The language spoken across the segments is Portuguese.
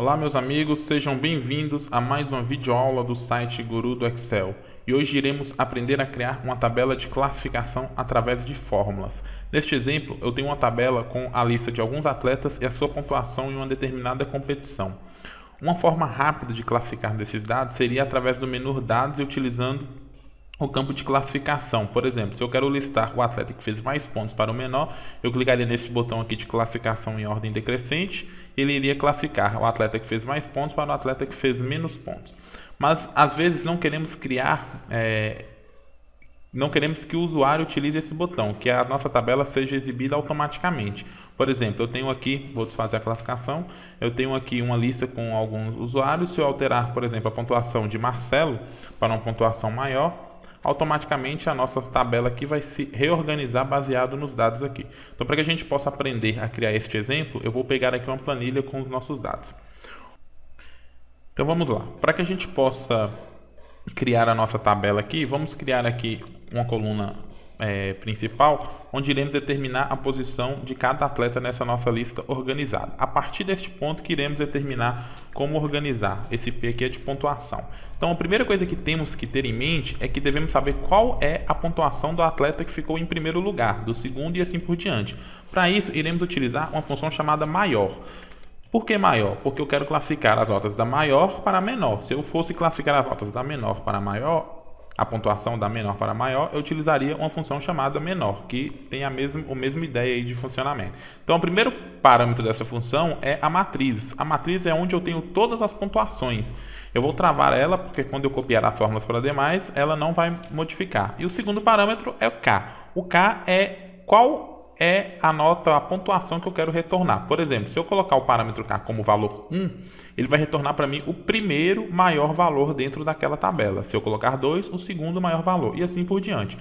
Olá meus amigos, sejam bem-vindos a mais uma videoaula do site Guru do Excel. E hoje iremos aprender a criar uma tabela de classificação através de fórmulas. Neste exemplo, eu tenho uma tabela com a lista de alguns atletas e a sua pontuação em uma determinada competição. Uma forma rápida de classificar desses dados seria através do menu Dados e utilizando o campo de classificação. Por exemplo, se eu quero listar o atleta que fez mais pontos para o menor, eu clicaria nesse botão aqui de classificação em ordem decrescente, ele iria classificar o atleta que fez mais pontos para o atleta que fez menos pontos. Mas às vezes não queremos não queremos que o usuário utilize esse botão, que a nossa tabela seja exibida automaticamente. Por exemplo, eu tenho aqui, vou desfazer a classificação, eu tenho aqui uma lista com alguns usuários. Se eu alterar, por exemplo, a pontuação de Marcelo para uma pontuação maior, automaticamente a nossa tabela aqui vai se reorganizar baseado nos dados aqui. Então, para que a gente possa aprender a criar este exemplo, eu vou pegar aqui uma planilha com os nossos dados. Então vamos lá. Para que a gente possa criar a nossa tabela aqui, vamos criar aqui uma coluna principal, onde iremos determinar a posição de cada atleta nessa nossa lista organizada. A partir deste ponto que iremos determinar como organizar. Esse P aqui é de pontuação. Então a primeira coisa que temos que ter em mente é que devemos saber qual é a pontuação do atleta que ficou em primeiro lugar, do segundo e assim por diante. Para isso, iremos utilizar uma função chamada maior. Por que maior? Porque eu quero classificar as notas da maior para a menor. Se eu fosse classificar as notas da menor para a maior, a pontuação da menor para a maior, eu utilizaria uma função chamada menor, que tem a mesma ideia aí de funcionamento. Então, o primeiro parâmetro dessa função é a matriz. A matriz é onde eu tenho todas as pontuações. Eu vou travar ela, porque quando eu copiar as fórmulas para demais, ela não vai modificar. E o segundo parâmetro é o K. O K é qual é a pontuação que eu quero retornar. Por exemplo, se eu colocar o parâmetro K como valor 1, ele vai retornar para mim o primeiro maior valor dentro daquela tabela. Se eu colocar 2, o segundo maior valor, e assim por diante.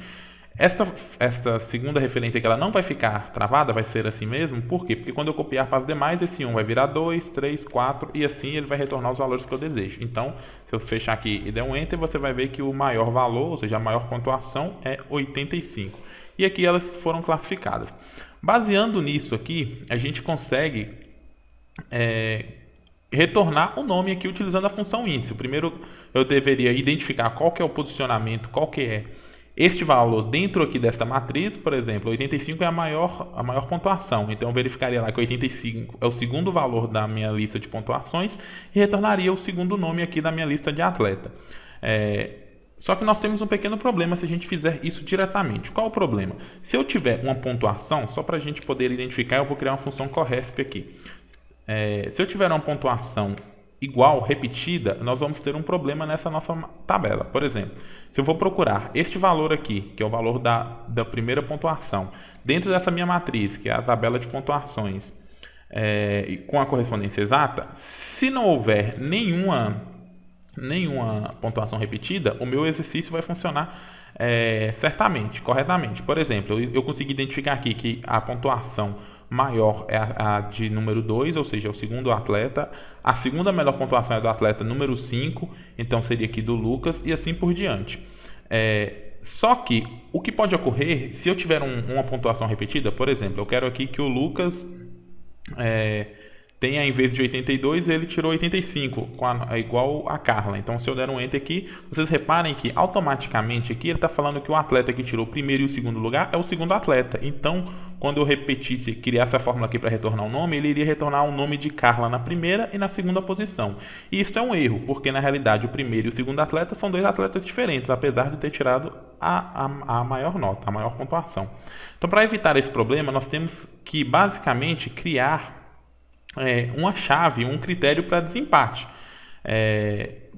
Esta segunda referência que ela não vai ficar travada, vai ser assim mesmo. Por quê? Porque quando eu copiar para as demais, esse 1 vai virar 2, 3, 4, e assim ele vai retornar os valores que eu desejo. Então, se eu fechar aqui e der um Enter, você vai ver que o maior valor, ou seja, a maior pontuação é 85. E aqui elas foram classificadas. Baseando nisso aqui, a gente consegue retornar o nome aqui utilizando a função índice. Primeiro eu deveria identificar qual que é o posicionamento, qual que é este valor dentro aqui desta matriz. Por exemplo, 85 é a maior pontuação. Então eu verificaria lá que 85 é o segundo valor da minha lista de pontuações e retornaria o segundo nome aqui da minha lista de atleta. Só que nós temos um pequeno problema se a gente fizer isso diretamente. Qual o problema? Se eu tiver uma pontuação, só para a gente poder identificar, eu vou criar uma função corresp aqui. Se eu tiver uma pontuação igual, repetida, nós vamos ter um problema nessa nossa tabela. Por exemplo, se eu vou procurar este valor aqui, que é o valor da primeira pontuação, dentro dessa minha matriz, que é a tabela de pontuações, com a correspondência exata, se não houver nenhuma pontuação repetida, o meu exercício vai funcionar certamente, corretamente. Por exemplo, eu consegui identificar aqui que a pontuação maior é a de número 2, ou seja, é o segundo atleta. A segunda melhor pontuação é do atleta número 5, então seria aqui do Lucas, e assim por diante. Só que o que pode ocorrer se eu tiver uma pontuação repetida, por exemplo, eu quero aqui que o Lucas tenha, em vez de 82, ele tirou 85, igual a Carla. Então, se eu der um Enter aqui, vocês reparem que automaticamente aqui ele está falando que o atleta que tirou o primeiro e o segundo lugar é o segundo atleta. Então, quando eu repetisse, criasse a fórmula aqui para retornar um nome, ele iria retornar o nome de Carla na primeira e na segunda posição. E isso é um erro, porque na realidade o primeiro e o segundo atleta são dois atletas diferentes, apesar de ter tirado a maior nota, a maior pontuação. Então, para evitar esse problema, nós temos que basicamente criar uma chave, um critério para desempate.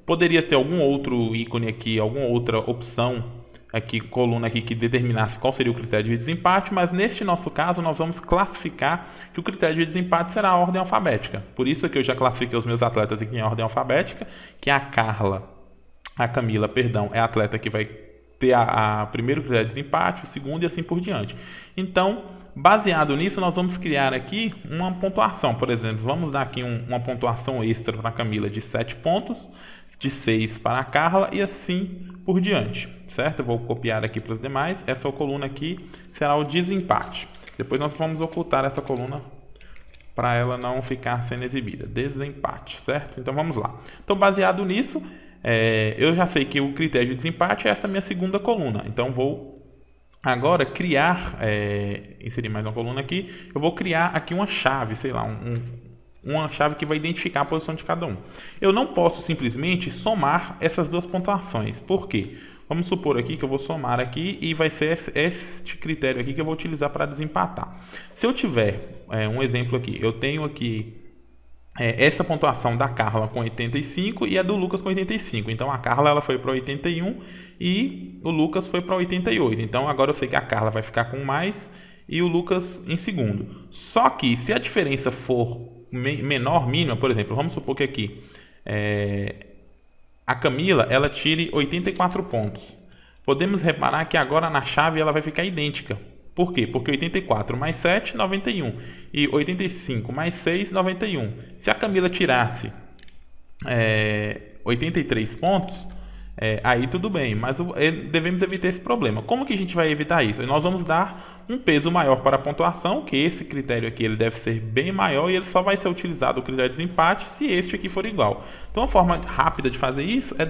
Poderia ter algum outro ícone aqui, alguma outra opção aqui, coluna aqui, que determinasse qual seria o critério de desempate, mas neste nosso caso nós vamos classificar que o critério de desempate será a ordem alfabética. Por isso que eu já classifiquei os meus atletas aqui em ordem alfabética, que a Camila, é a atleta que vai ter a primeiro critério de desempate, o segundo e assim por diante. Então, baseado nisso, nós vamos criar aqui uma pontuação. Por exemplo, vamos dar aqui uma pontuação extra para a Camila de 7 pontos, de 6 para a Carla e assim por diante, certo? Eu vou copiar aqui para os demais. Essa coluna aqui será o desempate. Depois nós vamos ocultar essa coluna para ela não ficar sendo exibida. Desempate, certo? Então vamos lá. Então, baseado nisso, eu já sei que o critério de desempate é esta minha segunda coluna. Então vou agora criar, inserir mais uma coluna aqui. Eu vou criar aqui uma chave, sei lá, uma chave que vai identificar a posição de cada um. Eu não posso simplesmente somar essas duas pontuações. Por quê? Vamos supor aqui que eu vou somar aqui e vai ser este critério aqui que eu vou utilizar para desempatar. Se eu tiver um exemplo aqui, eu tenho aqui essa pontuação da Carla com 85 e a do Lucas com 85. Então a Carla ela foi para 81 e o Lucas foi para 88. Então agora eu sei que a Carla vai ficar com mais e o Lucas em segundo. Só que se a diferença for menor mínima, por exemplo, vamos supor que aqui a Camila ela tire 84 pontos. Podemos reparar que agora na chave ela vai ficar idêntica. Por quê? Porque 84 mais 7, 91. E 85 mais 6, 91. Se a Camila tirasse 83 pontos, aí tudo bem. Mas devemos evitar esse problema. Como que a gente vai evitar isso? Nós vamos dar um peso maior para a pontuação, que esse critério aqui ele deve ser bem maior e ele só vai ser utilizado o critério de desempate se este aqui for igual. Então a forma rápida de fazer isso é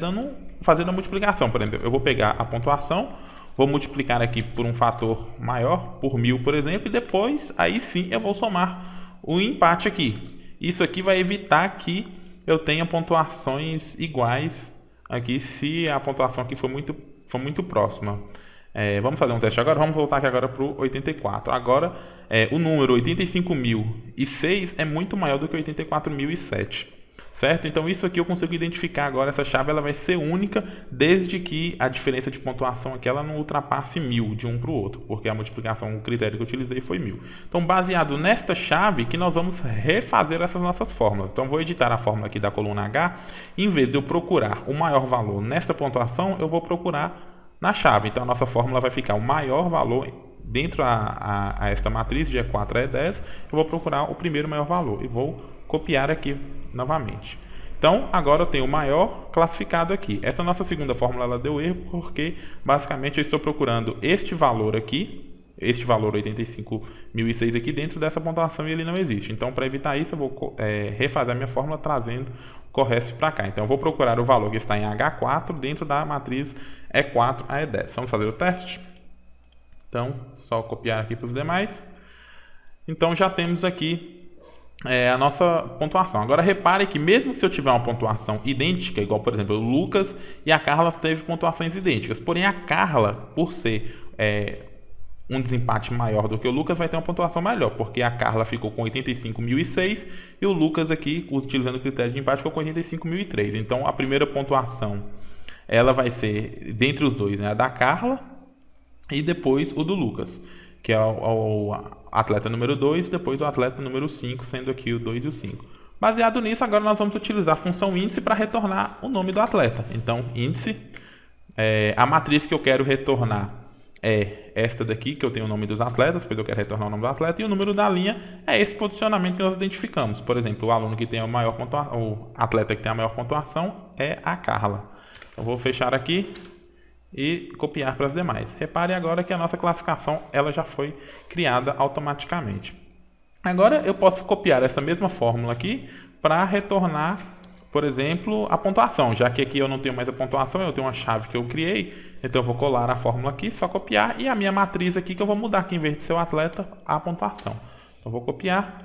fazendo a multiplicação. Por exemplo, eu vou pegar a pontuação, vou multiplicar aqui por um fator maior, por 1000, por exemplo, e depois, aí sim, eu vou somar o empate aqui. Isso aqui vai evitar que eu tenha pontuações iguais aqui, se a pontuação aqui for muito próxima. Vamos fazer um teste agora, vamos voltar aqui agora para o 84. Agora, o número 85.006 é muito maior do que 84.007. Certo? Então isso aqui eu consigo identificar agora, essa chave ela vai ser única desde que a diferença de pontuação aqui ela não ultrapasse 1000 de um para o outro, porque a multiplicação, o critério que eu utilizei foi 1000. Então baseado nesta chave que nós vamos refazer essas nossas fórmulas. Então vou editar a fórmula aqui da coluna H, em vez de eu procurar o maior valor nesta pontuação, eu vou procurar na chave. Então a nossa fórmula vai ficar o maior valor dentro a esta matriz de E4 a E10, eu vou procurar o primeiro maior valor e vou copiar aqui novamente. Então agora eu tenho o maior classificado aqui. Essa nossa segunda fórmula ela deu erro porque basicamente eu estou procurando este valor aqui, este valor 85.006 aqui dentro dessa pontuação e ele não existe. Então para evitar isso eu vou refazer a minha fórmula trazendo o correto para cá. Então eu vou procurar o valor que está em H4 dentro da matriz E4 a E10. Vamos fazer o teste? Então só copiar aqui para os demais. Então já temos aqui a nossa pontuação. Agora repare que mesmo que se eu tiver uma pontuação idêntica, igual por exemplo o Lucas e a Carla teve pontuações idênticas, porém a Carla, por ser um desempate maior do que o Lucas, vai ter uma pontuação melhor, porque a Carla ficou com 85.006 e o Lucas aqui, utilizando o critério de empate, ficou com 85.003. Então a primeira pontuação ela vai ser dentre os dois, né, a da Carla e depois o do Lucas, que é o atleta número 2, depois o atleta número 5, sendo aqui o 2 e o 5. Baseado nisso, agora nós vamos utilizar a função índice para retornar o nome do atleta. Então, índice, a matriz que eu quero retornar é esta daqui, que eu tenho o nome dos atletas, pois eu quero retornar o nome do atleta, e o número da linha é esse posicionamento que nós identificamos. Por exemplo, o aluno que tem a maior pontuação, o atleta que tem a maior pontuação é a Carla. Eu vou fechar aqui e copiar para as demais. Repare agora que a nossa classificação ela já foi criada automaticamente. Agora eu posso copiar essa mesma fórmula aqui para retornar, por exemplo, a pontuação. Já que aqui eu não tenho mais a pontuação, eu tenho uma chave que eu criei, então eu vou colar a fórmula aqui, só copiar, e a minha matriz aqui que eu vou mudar aqui, em vez de ser o atleta, a pontuação. Então eu vou copiar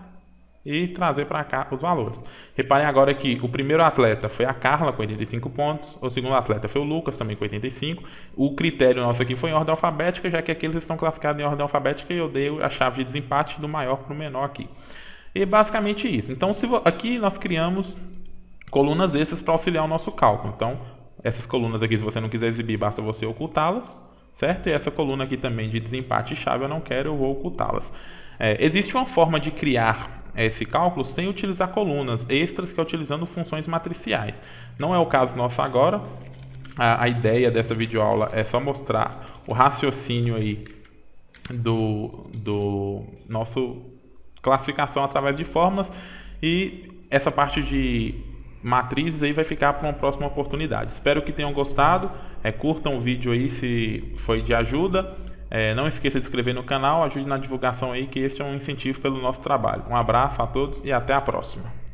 e trazer para cá os valores. Reparem agora que o primeiro atleta foi a Carla com 85 pontos, o segundo atleta foi o Lucas também com 85. O critério nosso aqui foi em ordem alfabética, já que aqui eles estão classificados em ordem alfabética e eu dei a chave de desempate do maior para o menor aqui. E basicamente isso. Então aqui nós criamos colunas extras para auxiliar o nosso cálculo. Então essas colunas aqui, se você não quiser exibir, basta você ocultá-las, certo? E essa coluna aqui também de desempate e chave eu não quero, eu vou ocultá-las. Existe uma forma de criar esse cálculo sem utilizar colunas extras, que é utilizando funções matriciais. Não é o caso nosso agora. A ideia dessa videoaula é só mostrar o raciocínio aí do nosso classificação através de fórmulas, e essa parte de matrizes aí vai ficar para uma próxima oportunidade. Espero que tenham gostado. Curtam o vídeo aí se foi de ajuda. Não esqueça de se inscrever no canal, ajude na divulgação aí, que este é um incentivo pelo nosso trabalho. Um abraço a todos e até a próxima.